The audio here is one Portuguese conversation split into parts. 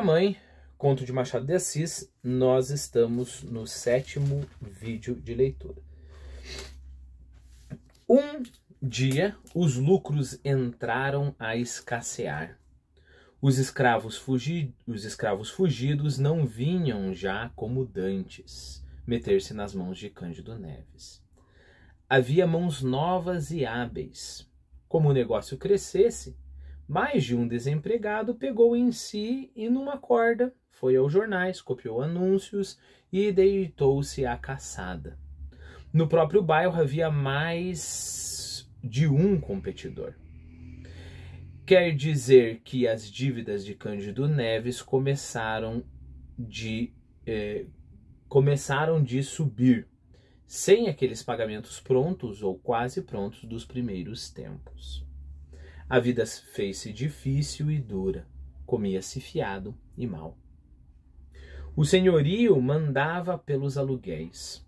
Mãe, conto de Machado de Assis, nós estamos no 7º vídeo de leitura. Um dia, os lucros entraram a escassear. Os escravos fugidos não vinham já como dantes meter-se nas mãos de Cândido Neves. Havia mãos novas e hábeis. Como o negócio crescesse, mais de um desempregado pegou em si e numa corda, foi aos jornais, copiou anúncios e deitou-se à caçada. No próprio bairro havia mais de um competidor. Quer dizer que as dívidas de Cândido Neves começaram de subir, sem aqueles pagamentos prontos ou quase prontos dos primeiros tempos. A vida fez-se difícil e dura, comia-se fiado e mal. O senhorio mandava pelos aluguéis.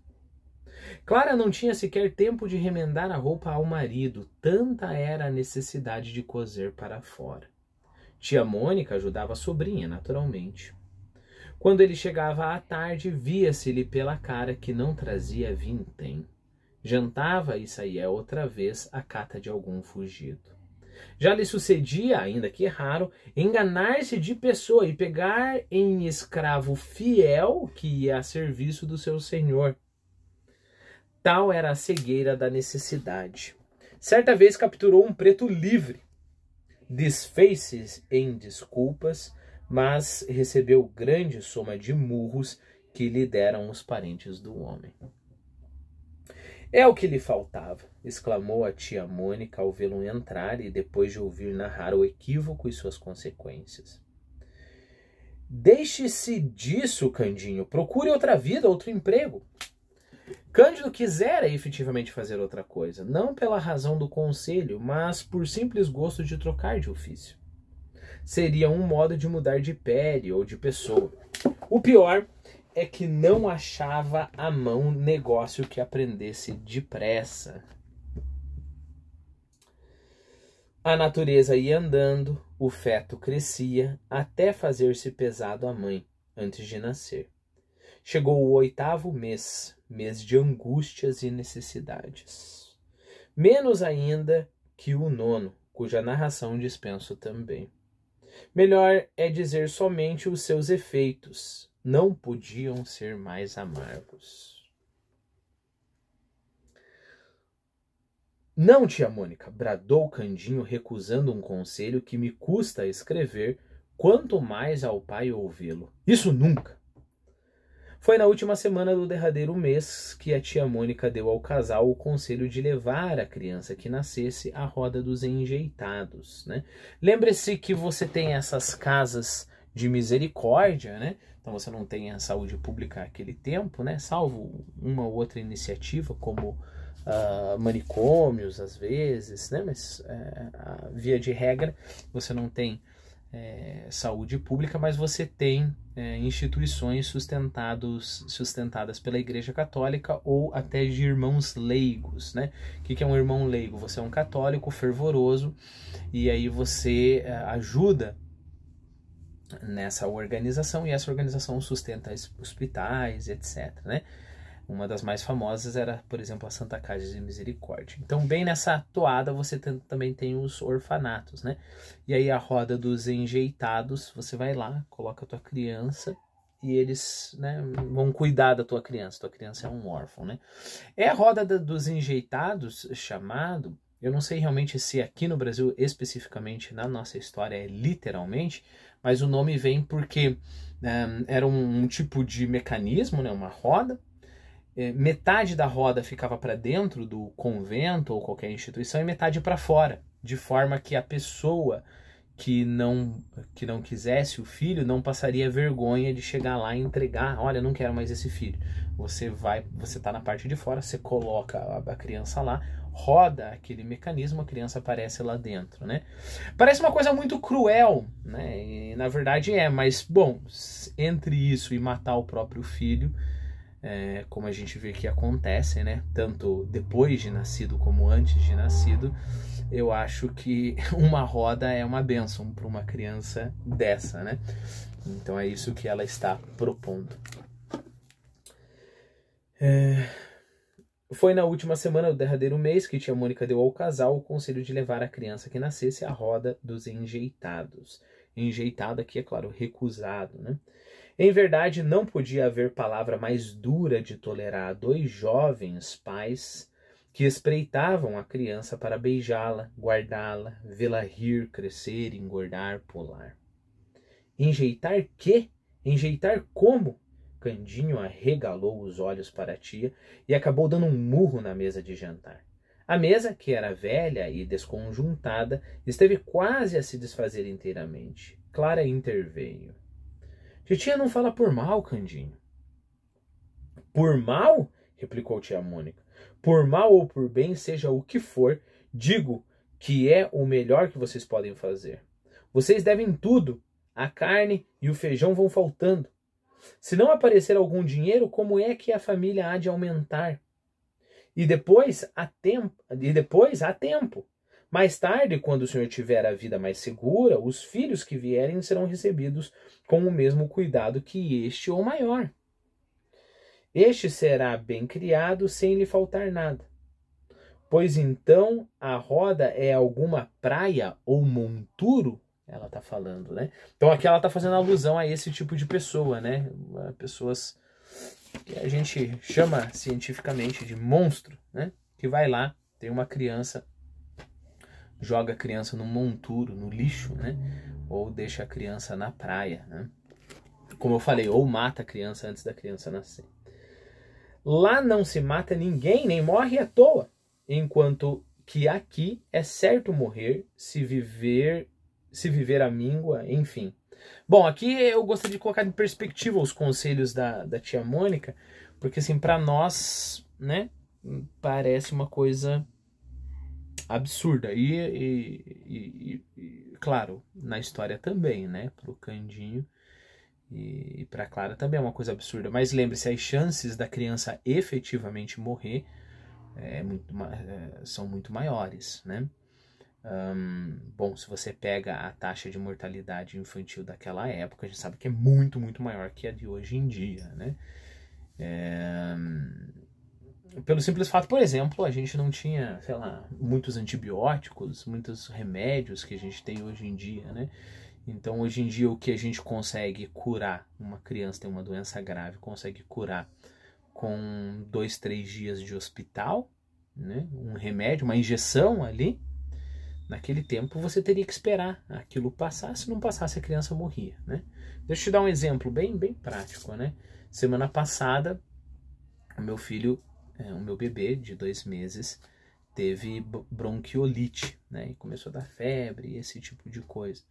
Clara não tinha sequer tempo de remendar a roupa ao marido, tanta era a necessidade de coser para fora. Tia Mônica ajudava a sobrinha, naturalmente. Quando ele chegava à tarde, via-se-lhe pela cara que não trazia vintém. Jantava e saía outra vez à cata de algum fugido. Já lhe sucedia, ainda que raro, enganar-se de pessoa e pegar em escravo fiel que ia a serviço do seu senhor. Tal era a cegueira da necessidade. Certa vez capturou um preto livre. Desfez-se em desculpas, mas recebeu grande soma de murros que lhe deram os parentes do homem. É o que lhe faltava, exclamou a tia Mônica ao vê-lo entrar e depois de ouvir narrar o equívoco e suas consequências. Deixe-se disso, Candinho. Procure outra vida, outro emprego. Cândido quisera efetivamente fazer outra coisa, não pela razão do conselho, mas por simples gosto de trocar de ofício. Seria um modo de mudar de pele ou de pessoa. O pior é que não achava à mão negócio que aprendesse depressa. A natureza ia andando, o feto crescia, até fazer-se pesado à mãe, antes de nascer. Chegou o 8º mês, mês de angústias e necessidades. Menos ainda que o 9º, cuja narração dispenso também. Melhor é dizer somente os seus efeitos. Não podiam ser mais amargos. Não, tia Mônica, bradou Candinho, recusando um conselho que me custa escrever, quanto mais ao pai ouvi-lo. Isso nunca! Foi na última semana do derradeiro mês que a tia Mônica deu ao casal o conselho de levar a criança que nascesse à roda dos enjeitados, né? Lembre-se que você tem essas casas de misericórdia, né? Então você não tem a saúde pública naquele tempo, né? Salvo uma ou outra iniciativa, como manicômios, às vezes, né? Mas via de regra você não tem saúde pública, mas você tem instituições sustentadas pela Igreja Católica ou até de irmãos leigos, né? O que é um irmão leigo? Você é um católico fervoroso e aí você ajuda nessa organização, e essa organização sustenta hospitais, etc, né? Uma das mais famosas era, por exemplo, a Santa Casa de Misericórdia. Então, bem nessa toada, você também tem os orfanatos, né? E aí a roda dos enjeitados, você vai lá, coloca a tua criança e eles, né, vão cuidar da tua criança. Tua criança é um órfão, né? É a roda dos enjeitados chamado, eu não sei realmente se aqui no Brasil, especificamente na nossa história, é literalmente, mas o nome vem porque era um tipo de mecanismo, né, uma roda. Metade da roda ficava para dentro do convento ou qualquer instituição e metade para fora, de forma que a pessoa que não quisesse o filho não passaria vergonha de chegar lá e entregar, olha, não quero mais esse filho. Você tá na parte de fora, você coloca a criança lá, roda aquele mecanismo, a criança aparece lá dentro, né? Parece uma coisa muito cruel, né? E, na verdade mas, bom, entre isso e matar o próprio filho, como a gente vê que acontece, né? Tanto depois de nascido como antes de nascido, eu acho que uma roda é uma bênção para uma criança dessa, né? Então é isso que ela está propondo. Foi na última semana do derradeiro mês que tia Mônica deu ao casal o conselho de levar a criança que nascesse à roda dos enjeitados. Enjeitado aqui, é claro, recusado, né? Em verdade, não podia haver palavra mais dura de tolerar a dois jovens pais que espreitavam a criança para beijá-la, guardá-la, vê-la rir, crescer, engordar, pular. Enjeitar quê? Enjeitar como? Candinho arregalou os olhos para a tia e acabou dando um murro na mesa de jantar. A mesa, que era velha e desconjuntada, esteve quase a se desfazer inteiramente. Clara interveio. Titia não fala por mal, Candinho. Por mal? Replicou tia Mônica. Por mal ou por bem, seja o que for, digo que é o melhor que vocês podem fazer. Vocês devem tudo. A carne e o feijão vão faltando. Se não aparecer algum dinheiro, como é que a família há de aumentar? E depois há tempo. Mais tarde, quando o senhor tiver a vida mais segura, os filhos que vierem serão recebidos com o mesmo cuidado que este ou maior. Este será bem criado sem lhe faltar nada. Pois então a roda é alguma praia ou monturo? Ela está falando, né? Então aqui ela está fazendo alusão a esse tipo de pessoa, né? Pessoas que a gente chama cientificamente de monstro, né? Que vai lá, tem uma criança, joga a criança no monturo, no lixo, né? Ou deixa a criança na praia, né? Como eu falei, ou mata a criança antes da criança nascer. Lá não se mata ninguém, nem morre à toa, enquanto que aqui é certo morrer, se viver a míngua, enfim. Bom, aqui eu gostaria de colocar em perspectiva os conselhos da tia Mônica, porque assim, para nós, né, parece uma coisa absurda. E claro, na história também, né, pro Candinho e pra Clara também é uma coisa absurda. Mas lembre-se, as chances da criança efetivamente morrer são muito maiores, né? Bom, se você pega a taxa de mortalidade infantil daquela época, a gente sabe que é muito, muito maior que a de hoje em dia, né? Pelo simples fato, por exemplo, a gente não tinha, sei lá, muitos antibióticos, muitos remédios que a gente tem hoje em dia, né? Então, hoje em dia, o que a gente consegue curar, uma criança tem uma doença grave, consegue curar com 2, 3 dias de hospital, né? Um remédio, uma injeção ali. Naquele tempo você teria que esperar aquilo passar, se não passasse a criança morria, né? Deixa eu te dar um exemplo bem prático, né? Semana passada, o meu filho, o meu bebê de 2 meses, teve bronquiolite, né? E começou a dar febre, esse tipo de coisa.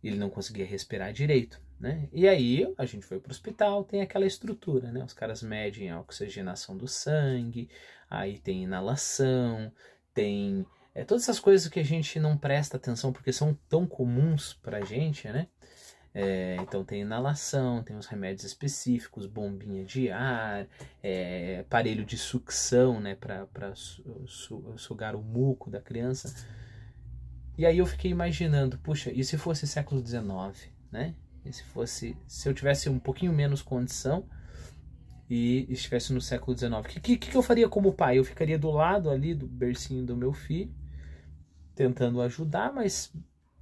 Ele não conseguia respirar direito, né? E aí a gente foi para o hospital, tem aquela estrutura, né? Os caras medem a oxigenação do sangue, aí tem inalação, tem... todas essas coisas que a gente não presta atenção porque são tão comuns pra gente, né? Então tem inalação, tem os remédios específicos, bombinha de ar, aparelho de sucção, né? Pra sugar o muco da criança. E aí eu fiquei imaginando, puxa, e se fosse século XIX, né? E se eu tivesse um pouquinho menos condição e estivesse no século XIX, o que eu faria como pai? Eu ficaria do lado ali do bercinho do meu filho, tentando ajudar, mas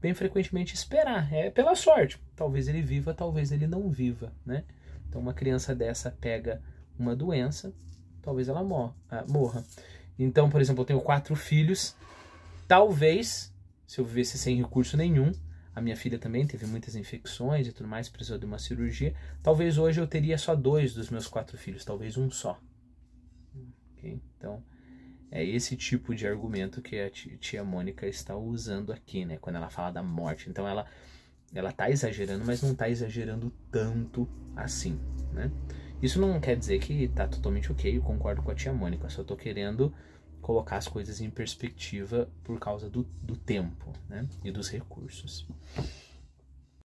bem frequentemente esperar. É pela sorte. Talvez ele viva, talvez ele não viva, né? Então uma criança dessa pega uma doença, talvez ela morra. Então, por exemplo, eu tenho 4 filhos. Talvez, se eu vivesse sem recurso nenhum, a minha filha também teve muitas infecções e tudo mais, precisou de uma cirurgia. Talvez hoje eu teria só 2 dos meus 4 filhos, talvez um só. Okay? Então, é esse tipo de argumento que a tia Mônica está usando aqui, né? Quando ela fala da morte. Então ela tá exagerando, mas não tá exagerando tanto assim, né? Isso não quer dizer que tá totalmente ok, eu concordo com a tia Mônica. Só tô querendo colocar as coisas em perspectiva por causa do tempo, né? E dos recursos.